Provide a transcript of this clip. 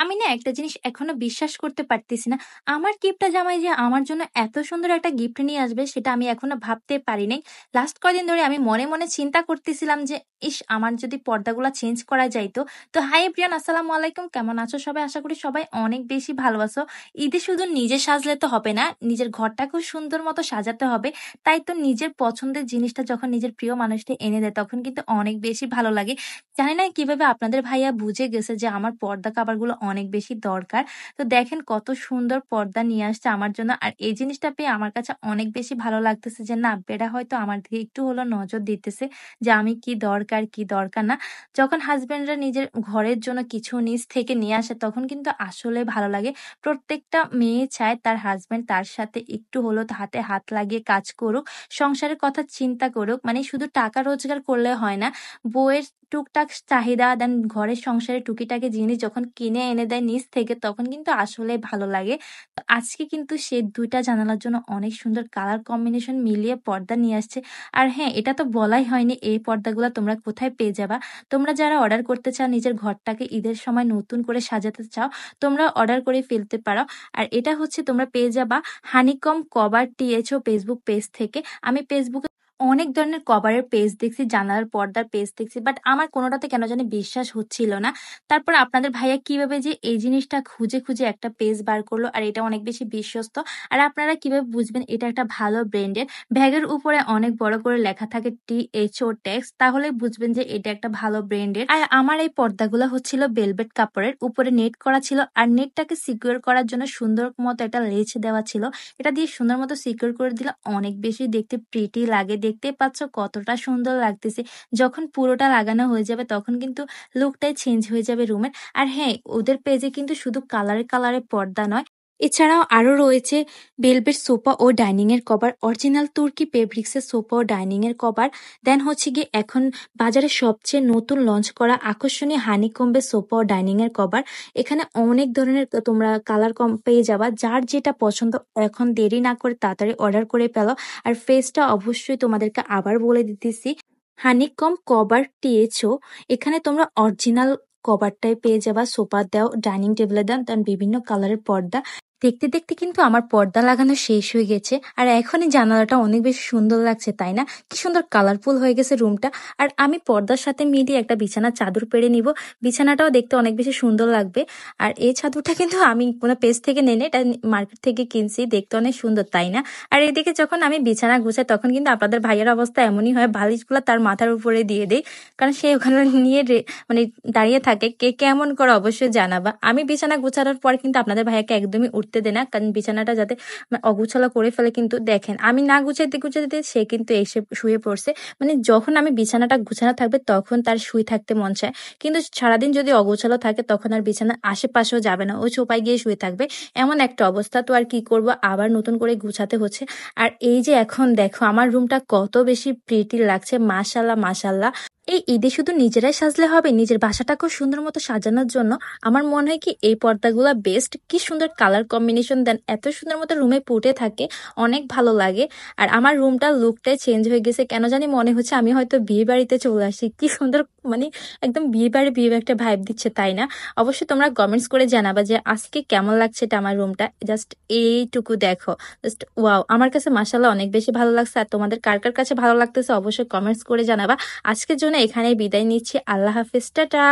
আমি না একটা জিনিস এখনো বিশ্বাস করতে পারতেছি না। আমার কিপটা জামাই যে আমার জন্য এত সুন্দর একটা গিফট নিয়ে আসবে সেটা আমি এখনো ভাবতে পারি নাই। লাস্ট কয়দিন ধরে আমি মনে, মনে চিন্তা করতেছিলাম যে ইস! আমার যদি পর্দাগুলা চেঞ্জ করা যাইতো। তো হাই এভরিওয়ান, আসসালামু আলাইকুম। কেমন আছো সবাই? আশা করি সবাই অনেক বেশি ভালো আছো। ঈদে শুধু নিজে সাজলে তো হবে না, নিজের ঘরটাকেও সুন্দর মতো সাজাতে হবে। তাই তো নিজের পছন্দের জিনিসটা যখন নিজের প্রিয় মানুষটি এনে দেয় তখন কিন্তু অনেক বেশি ভালো লাগে। জানি না কিভাবে আপনাদের ভাইয়া বুঝে গেছে যে আমার পর্দা কাভারগুলো অনেক বেশি দরকার। তো দেখেন কত সুন্দর পর্দা নিয়ে আসছে আমার জন্য। আর এই জিনিসটা পেয়ে আমার কাছে অনেক বেশি ভালো লাগতেছে যে না, বেটা হয়তো আমার দিকে একটু হলেও নজর দিতেছে যে আমি কি দরকার, কি দরকার না। যখন হাসব্যান্ডরা নিজের ঘরের জন্য কিছু নিজ থেকে নিয়ে আসে তখন কিন্তু আসলে ভালো লাগে। প্রত্যেকটা মেয়ে চায় তার হাসব্যান্ড তার সাথে একটু হলেও হাতে হাত লাগিয়ে কাজ করুক, সংসারের কথা চিন্তা করুক। মানে শুধু টাকা রোজগার করলে হয় না, বউয়ের টুকটাক চাহিদা দেন ঘরের সংসারে টুকিটাকি জিনিস যখন কিনে এনে দেয় নিজ থেকে তখন কিন্তু আসলে ভালো লাগে। তো আজকে কিন্তু সে ২ টা জানালার জন্য অনেক সুন্দর কালার কম্বিনেশন মিলিয়ে পর্দা নিয়ে আসছে। আর হ্যাঁ, এটা তো বলাই হয়নি এই পর্দাগুলা তোমরা কোথায় পেয়ে যাবা। তোমরা যারা অর্ডার করতে চাও, নিজের ঘরটাকে ঈদের সময় নতুন করে সাজাতে চাও, তোমরা অর্ডার করে ফেলতে পারো। আর এটা হচ্ছে তোমরা পেয়ে যাবা হানিকম কভার টিএচও ফেসবুক পেজ থেকে। আমি ফেসবুকে অনেক ধরনের কভারের পেজ দেখছি, জানালার পর্দার পেজ দেখছি। বাট আমার কোনটাতে কেন জানি বিশ্বাস হচ্ছিল না। তারপর আপনাদের ভাইয়া কিভাবে যে এই জিনিসটা খুঁজে, খুঁজে একটা পেজ বার করলো আর এটা অনেক বেশি বিশ্বস্ত। আর আপনারা কিভাবে বুঝবেন এটা একটা ভালো ব্র্যান্ডের? ব্যাগের উপরে অনেক বড় করে লেখা থাকে THO টেক্স, তাহলে বুঝবেন যে এটা একটা ভালো ব্র্যান্ডের। আর আমার এই পর্দাগুলো হচ্ছিল ভেলভেট কাপড়ের, উপরে নেট করা ছিল আর নেটটাকে সিকিউর করার জন্য সুন্দর মতো একটা লেচ দেওয়া ছিল। এটা দিয়ে সুন্দর মতো সিকিউর করে দিলে অনেক বেশি দেখতে প্রিটি লাগে। দেখতেই পাচ্ছ কতটা সুন্দর লাগতেছে। যখন পুরোটা লাগানো হয়ে যাবে তখন কিন্তু লুকটাই চেঞ্জ হয়ে যাবে রুমের। আর হ্যাঁ, ওদের পেজে কিন্তু শুধু কালারে কালারে পর্দা নয়, এছাড়াও আরো রয়েছে ভেলভেট সোফা ও ডাইনিং এর কভার, অরিজিনাল তুর্কি ফেব্রিক্সের সোফা ও ডাইনিং এর কভার। দেন হচ্ছে গিয়ে এখন বাজারে সবচেয়ে নতুন লঞ্চ করা আকর্ষণীয় হানিকম্বের সোফা ও ডাইনিং এর কভার। এখানে অনেক ধরনের তোমরা কালার কম পেয়ে যাবা, যার যেটা পছন্দ এখন দেরি না করে তাড়াতাড়ি অর্ডার করে ফেলো। আর ফেসটা অবশ্যই তোমাদেরকে আবার বলে দিতেছি, হানিকম কভার টিএচও। এখানে তোমরা অরিজিনাল কভারটাই পেয়ে যাবা, সোফা দাও, ডাইনিং টেবিলে দাও, দেন বিভিন্ন কালারের পর্দা। দেখতে দেখতে কিন্তু আমার পর্দা লাগানো শেষ হয়ে গেছে আর এখনই জানালাটা অনেক বেশি সুন্দর লাগছে, তাই না? কি সুন্দর কালারফুল হয়ে গেছে রুমটা। আর আমি পর্দার সাথে মিলিয়ে একটা বিছানার চাদর পেরে নিব, বিছানাটাও দেখতে অনেক বেশি সুন্দর লাগবে। আর এই চাদরটা কিন্তু আমি কোনো পেজ থেকে নেই, এটা মার্কেট থেকে কিনছি, দেখতে অনেক সুন্দর, তাই না? আর এদিকে যখন আমি বিছানা গুছাই তখন কিন্তু আপনাদের ভাইয়ের অবস্থা এমনই হয়, বালিশগুলো তার মাথার উপরে দিয়ে দেই, কারণ সে ওখানে নিয়ে মানে দাঁড়িয়ে থাকে। কে কেমন করে অবশ্যই জানাবা। আমি বিছানা গুছানোর পর কিন্তু আপনাদের ভাইয়াকে একদমই উঠতে দেয় না, কারণ বিছানাটা যাতে অগুছালো করে ফেলে। কিন্তু দেখেন আমি না গুছাইতে গুছাইতে সে কিন্তু এসে শুয়ে পড়ছে। মানে যখন আমি বিছানাটা গুছানো থাকবে তখন তার শুয়ে থাকতে মন চায়, কিন্তু সারাদিন যদি অগোছালো থাকে তখন আর বিছানার আশেপাশেও যাবে না, ওই সোফায় গিয়ে শুয়ে থাকবে। এমন একটা অবস্থা। তো আর কি করব, আবার নতুন করে গুছাতে হচ্ছে। আর এই যে এখন দেখো আমার রুমটা কত বেশি প্রিটি লাগছে, মাশাল্লাহ মাশাল্লাহ। এই ঈদে শুধু নিজেরাই সাজলে হবে, নিজের বাসাটাকেও সুন্দর মতো সাজানোর জন্য আমার মনে হয় কি এই পর্দাগুলা বেস্ট। কি সুন্দর কালার কম্বিনেশন দেন, এত সুন্দর মতো রুমে ফুটে থাকে, অনেক ভালো লাগে। আর আমার রুমটার লুকটাই চেঞ্জ হয়ে গেছে, কেন জানি মনে হচ্ছে আমি হয়তো বিয়ে বাড়িতে চলে আসি। কি সুন্দর, মানে একদম বিয়ে বাড়ি বিয়ে একটা ভাইব দিচ্ছে, তাই না? অবশ্যই তোমরা কমেন্টস করে জানাবা যে আজকে কেমন লাগছে এটা আমার রুমটা। জাস্ট এইটুকু দেখো, জাস্ট ওয়াও, আমার কাছে মাশাআল্লাহ অনেক বেশি ভালো লাগছে। আর তোমাদের কার কার কাছে ভালো লাগতেছে অবশ্যই কমেন্টস করে জানাবা। আজকের জন্য এখানেই বিদায় নিচ্ছি। আল্লাহ হাফেজ, টাটা।